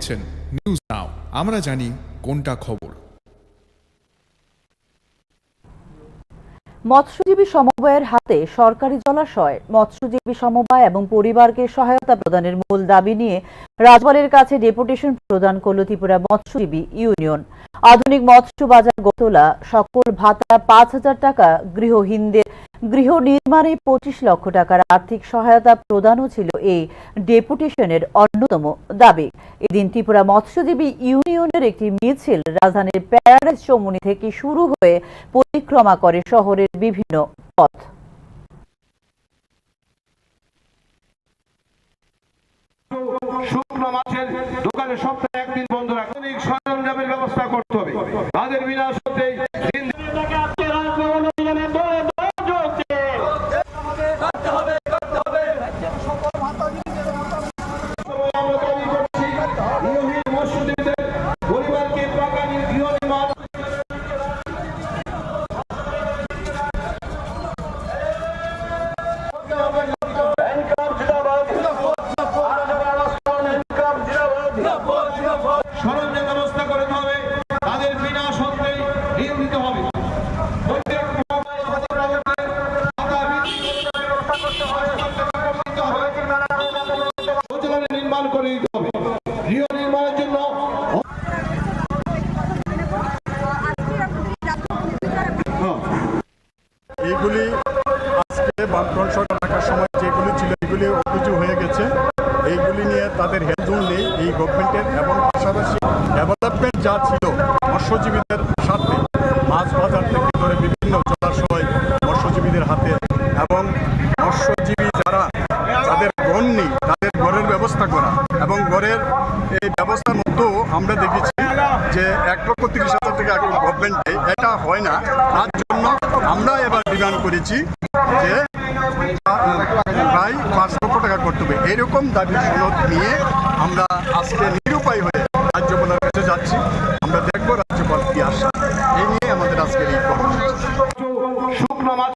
News now, আমরা জানি কোনটা খবর। মৎস্যজীবী সমবায়ের হাতে সরকারি জলাশয়, মৎস্যজীবী সমবায় এবং পরিবারকে সহায়তা প্রদানের মূল দাবি নিয়ে রাজপালের কাছে ডেপুটেশন প্রদান করল ত্রিপুরা মৎস্যজীবী ইউনিয়ন। আধুনিক মৎস্য বাজার গতলা, সকল ভাতা 5,000 টাকা, গৃহহীনদের গৃহ নির্মাণে 25 লক্ষ টাকার আর্থিক সহায়তা প্রদানও ছিল এই ডেপুটেশনের অন্যতম দাবি। এদিন ত্রিপুরা মৎস্যজীবী ইউনিয়নের একটি মিছিল রাজধানীর প্যারাডাইস চৌমুহনী থেকে শুরু হয়ে পরিক্রমা করে শহরের বিভিন্ন পথ। শুকনো মাছের দোকানে সপ্তাহে একদিন বন্ধ রাখা, সরঞ্জামের ব্যবস্থা করতে হবে। তাদের বিনা সত্ত্বে পরিবারকে টাকা নিয়ে গৃহ নির্মাণ সরঞ্জাম ব্যবস্থা করতে হবে। তাদের বিনা সত্ত্বে ঋণ দিতে হবে। নির্মাণ করে দিতে হবে। গৃহ নির্মাণের জন্য এইগুলি আজকে বামফ্রন্ট সরকার থাকার সময় যেগুলি ছিল এগুলি অভিযোগ হয়ে গেছে। এইগুলি নিয়ে তাদের হেলদুল নেই এই গভর্নমেন্টের, এবং পাশাপাশি ডেভেলপমেন্ট যা ছিল মৎস্যজীবীদের সাথে, মাছ বাজার থেকে ধরে বিভিন্ন জলাশয় মৎস্যজীবীদের হাতে, এবং মৎস্যজীবী যারা যাদের ঘর নেই তাদের ঘরের ব্যবস্থা করা, এবং ঘরের এই ব্যবস্থার মধ্যেও আমরা দেখেছি যে 1,30,000 টাকা গভর্নমেন্টে এটা হয় না। তার জন্য আমরা এবার ডিমান্ড করেছি যে প্রায় 5 লক্ষ টাকা করতে হবে। এরকম দাবি সনদ নিয়ে আমরা আজকে